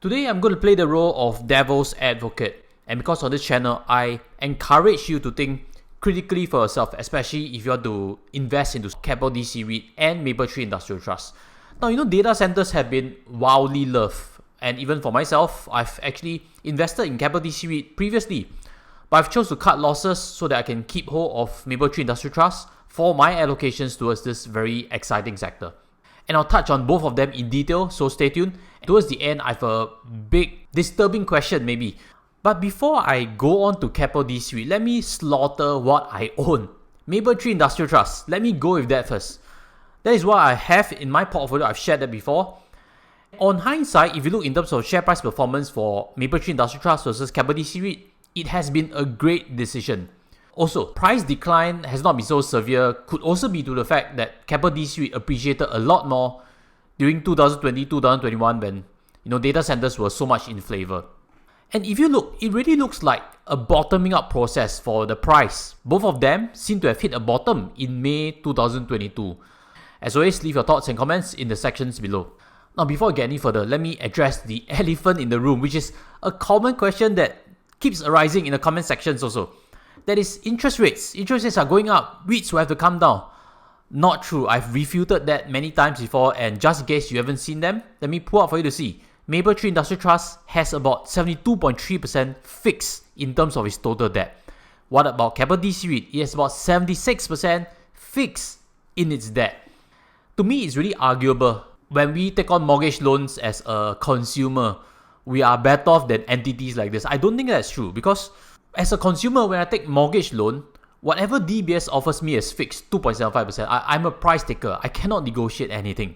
Today I'm going to play the role of devil's advocate, and because on this channel I encourage you to think critically for yourself, especially if you want to invest into Keppel DC REIT and Mapletree Industrial Trust. Now, data centers have been wildly loved, and even for myself, I've actually invested in Keppel DC REIT previously, but I've chosen to cut losses so that I can keep hold of Mapletree Industrial Trust for my allocations towards this very exciting sector. And I'll touch on both of them in detail, so stay tuned. Towards the end, I have a big, disturbing question maybe. But before I go on to Keppel DC REIT, let me slaughter what I own. Mapletree Industrial Trust, let me go with that first. That is what I have in my portfolio. I've shared that before. On hindsight, if you look in terms of share price performance for Mapletree Industrial Trust versus Keppel DC REIT, it has been a great decision. Also, price decline has not been so severe, could also be due to the fact that Keppel DC REIT appreciated a lot more during 2020-2021 when data centers were so much in flavor. And if you look, it really looks like a bottoming up process for the price. Both of them seem to have hit a bottom in May 2022. As always, leave your thoughts and comments in the sections below. Now, before I get any further, let me address the elephant in the room, which is a common question that keeps arising in the comment sections also. That is interest rates. Interest rates are going up. REITs will have to come down. Not true. I've refuted that many times before, and just in case you haven't seen them, let me pull up for you to see. Mapletree Industrial Trust has about 72.3% fixed in terms of its total debt. What about Keppel DC REIT? It has about 76% fixed in its debt. To me, it's really arguable. When we take on mortgage loans as a consumer, we are better off than entities like this. I don't think that's true, because as a consumer, when I take mortgage loan, whatever DBS offers me is fixed 2.75%. I'm a price taker. I cannot negotiate anything.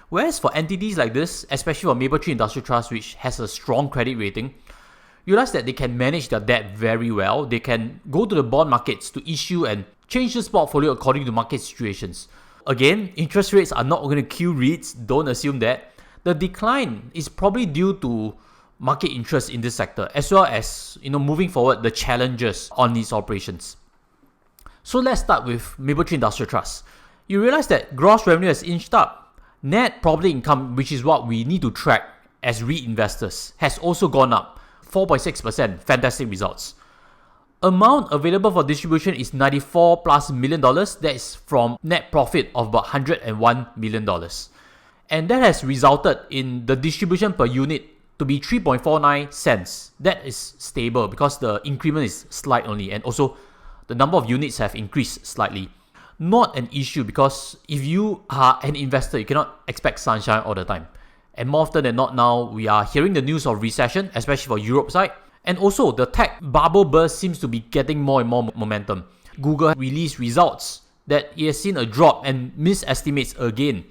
Whereas for entities like this, especially for Mapletree Industrial Trust, which has a strong credit rating, you realize that they can manage their debt very well. They can go to the bond markets to issue and change this portfolio according to market situations. Again, interest rates are not going to kill REITs. Don't assume that. The decline is probably due to market interest in this sector, as well as moving forward the challenges on these operations. So let's start with Mapletree Industrial Trust. You realize that gross revenue has inched up. Net property income, which is what we need to track as REIT investors, has also gone up 4.6%. Fantastic results. Amount available for distribution is $94+ million. That is from net profit of about $101 million. And that has resulted in the distribution per unit to be 3.49 cents. That is stable because the increment is slight only, and also the number of units have increased slightly. Not an issue, because if you are an investor, you cannot expect sunshine all the time. And more often than not now, we are hearing the news of recession, especially for Europe side. And also, the tech bubble burst seems to be getting more and more momentum. Google released results that it has seen a drop and misestimates again.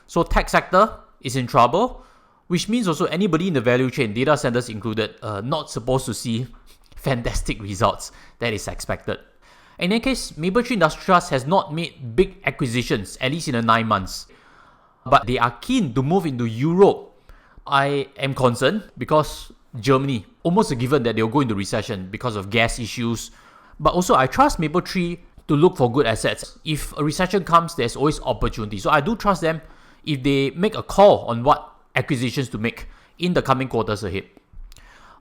So tech sector is in trouble, which means also anybody in the value chain, data centers included, not supposed to see fantastic results that is expected. In any case, Mapletree Industrial Trust has not made big acquisitions, at least in the 9 months. But they are keen to move into Europe. I am concerned because Germany, almost a given that they'll go into recession because of gas issues. But also, I trust Mapletree to look for good assets. If a recession comes, there's always opportunity. So I do trust them if they make a call on what acquisitions to make in the coming quarters ahead.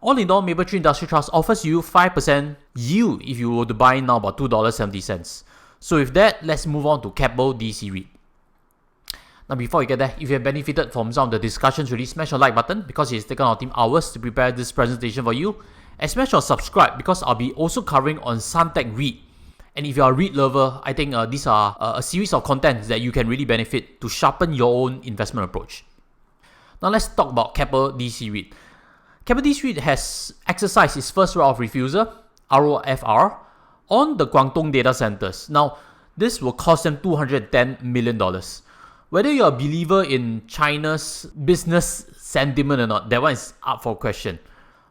All in all, Mapletree Industrial Trust offers you 5% yield if you were to buy now, about $2.70. So with that, let's move on to Keppel DC REIT. Now, before we get there, if you have benefited from some of the discussions, really smash the like button because it's taken our team hours to prepare this presentation for you. And smash or subscribe because I'll be also covering on Suntec REIT. And if you're a REIT lover, I think these are a series of contents that you can really benefit to sharpen your own investment approach. Now let's talk about Keppel DC REIT. Keppel DC REIT has exercised its first right of refusal, ROFR, on the Guangdong data centers. Now, this will cost them $210 million. Whether you're a believer in China's business sentiment or not, that one is up for question.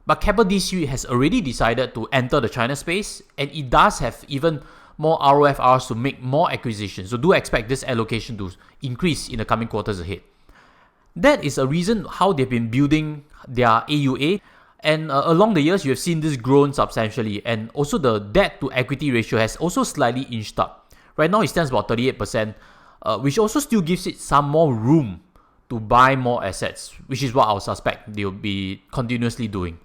But Keppel DC REIT has already decided to enter the China space, and it does have even more ROFRs to make more acquisitions. So do expect this allocation to increase in the coming quarters ahead. That is a reason how they've been building their AUA, and along the years you have seen this grown substantially, and also the debt to equity ratio has also slightly inched up. Right now it stands about 38%, which also still gives it some more room to to buy more assets, which is what I'll suspect they'll be continuously doing.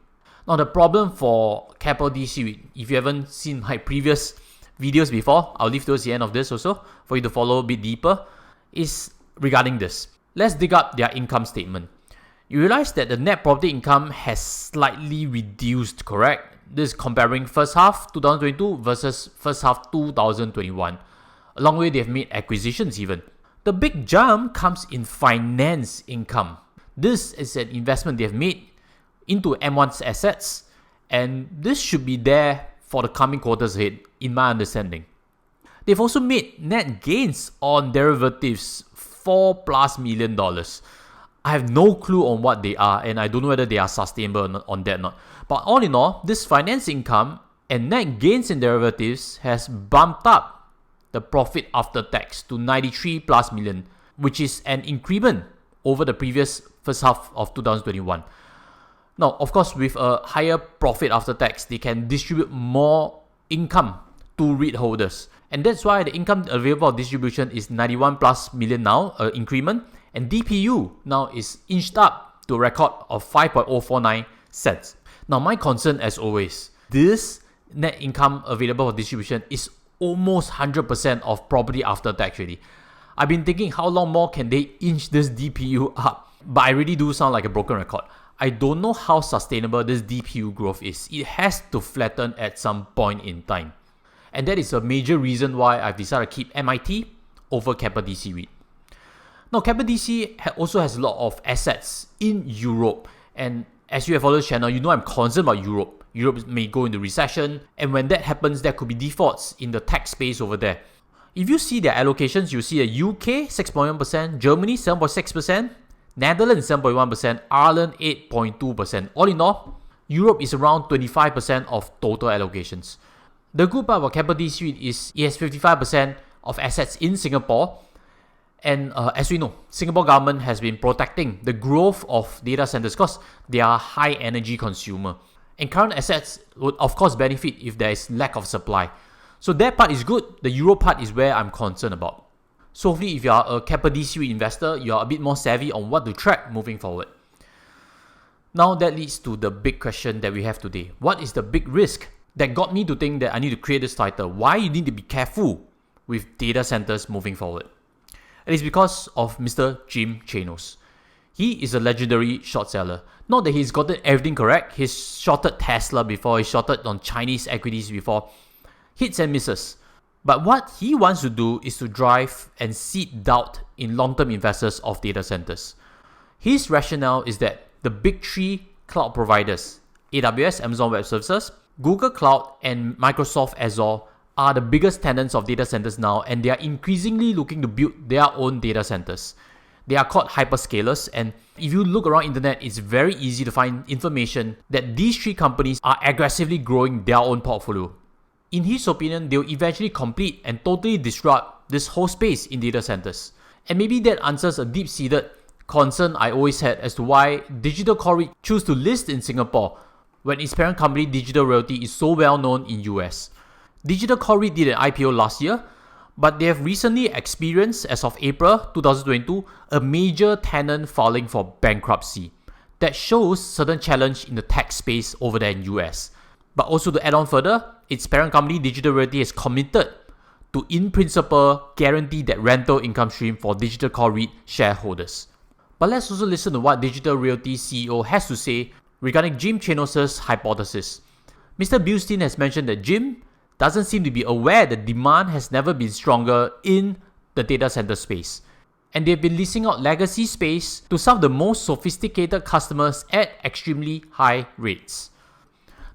Now, the problem for Keppel DC REIT, if you haven't seen my previous videos before, I'll leave those at the end of this also for you to follow a bit deeper, is regarding this. Let's dig up their income statement. You realize that the net property income has slightly reduced, correct? This is comparing first half 2022 versus first half 2021. Along the way, they've made acquisitions even. The big jump comes in finance income. This is an investment they've made into M1's assets, and this should be there for the coming quarters ahead, in my understanding. They've also made net gains on derivatives, $4+ million. I have no clue on what they are, and I don't know whether they are sustainable on that or not. But all in all, this finance income and net gains in derivatives has bumped up the profit after tax to $93+ million, which is an increment over the previous first half of 2021. Now, of course, with a higher profit after tax, they can distribute more income to REIT holders. And that's why the income available for distribution is $91+ million now, an increment. And DPU now is inched up to a record of 5.049 cents. Now, my concern, as always, this net income available for distribution is almost 100% of property after tax already. I've been thinking how long more can they inch this DPU up? But I really do sound like a broken record. I don't know how sustainable this DPU growth is. It has to flatten at some point in time. And that is a major reason why I've decided to keep MIT over Keppel DC REIT. Now, Keppel DC also has a lot of assets in Europe. And as you have followed the channel, you know I'm concerned about Europe. Europe may go into recession. And when that happens, there could be defaults in the tech space over there. If you see their allocations, you see a UK 6.1%, Germany 7.6%, Netherlands 7.1%, Ireland 8.2%. All in all, Europe is around 25% of total allocations. The good part about Keppel DC REIT is it has 55% of assets in Singapore. And as we know, Singapore government has been protecting the growth of data centers because they are high energy consumer. And current assets would of course benefit if there is lack of supply. So that part is good. The Euro part is where I'm concerned about. So hopefully if you are a Keppel DC REIT investor, you are a bit more savvy on what to track moving forward. Now that leads to the big question that we have today. What is the big risk that got me to think that I need to create this title? Why you need to be careful with data centers moving forward? It is because of Mr. Jim Chanos. He is a legendary short seller. Not that he's gotten everything correct. He's shorted Tesla before, he shorted on Chinese equities before. Hits and misses. But what he wants to do is to drive and seed doubt in long-term investors of data centers. His rationale is that the big three cloud providers, AWS, Amazon Web Services, Google Cloud, and Microsoft Azure, are the biggest tenants of data centers now, and they are increasingly looking to build their own data centers. They are called hyperscalers, and if you look around internet, it's very easy to find information that these three companies are aggressively growing their own portfolio. In his opinion, they'll eventually complete and totally disrupt this whole space in data centers. And maybe that answers a deep-seated concern I always had as to why Digital Core REIT choose to list in Singapore when its parent company Digital Realty is so well known in US. Digital Core REIT did an IPO last year, but they have recently experienced, as of April 2022, a major tenant filing for bankruptcy. That shows certain challenge in the tech space over there in US. But also to add on further, its parent company Digital Realty is committed to, in principle, guarantee that rental income stream for Digital Core REIT shareholders. But let's also listen to what Digital Realty CEO has to say regarding Jim Chanos' hypothesis. Mr. Bilstein has mentioned that Jim doesn't seem to be aware that demand has never been stronger in the data center space. And they've been leasing out legacy space to some of the most sophisticated customers at extremely high rates.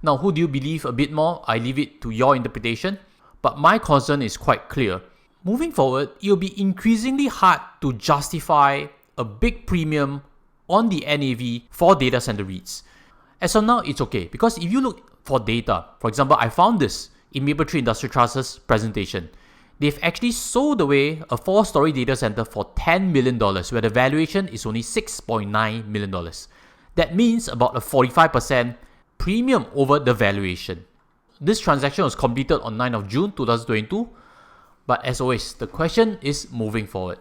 Now, who do you believe a bit more? I leave it to your interpretation. But my concern is quite clear. Moving forward, it will be increasingly hard to justify a big premium on the NAV for data center REITs. As of now, it's okay. Because if you look for data, for example, I found this in Mapletree Industrial Trust's presentation. They've actually sold away a 4-story data center for $10 million, where the valuation is only $6.9 million. That means about a 45% premium over the valuation. This transaction was completed on 9th of June 2022. But as always, the question is moving forward.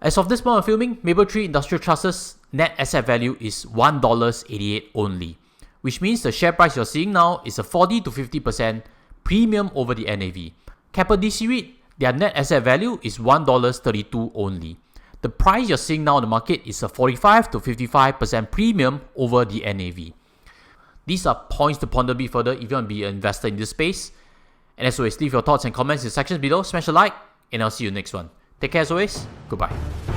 As of this moment of filming, Mapletree Industrial Trust's net asset value is $1.88 only, which means the share price you're seeing now is a 40 to 50% premium over the NAV. Keppel DC REIT, their net asset value is $1.32 only. The price you're seeing now in the market is a 45 to 55% premium over the NAV. These are points to ponder a bit further if you want to be an investor in this space. And as always, leave your thoughts and comments in the sections below, smash a like, and I'll see you next one. Take care as always, goodbye.